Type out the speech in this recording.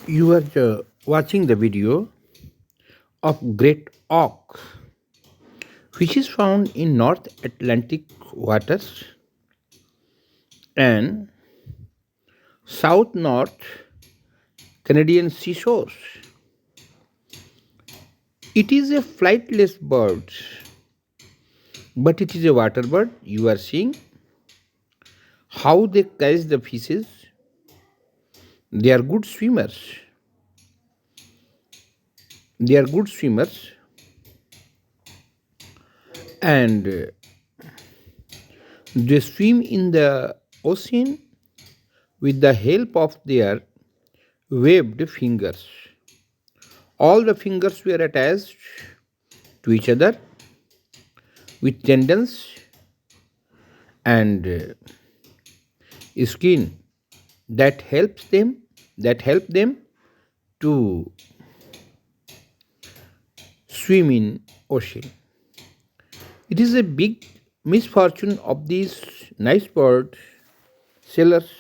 You are watching the video of Great Auk, which is found in North Atlantic waters and South North Canadian seashores. It is a flightless bird, but it is a water bird. You are seeing how they catch the fishes. They are good swimmers. They are good swimmers and they swim in the ocean with the help of their webbed fingers. All the fingers were attached to each other with tendons and skin that help them to swim in ocean. It is a big misfortune of these nice bird sailors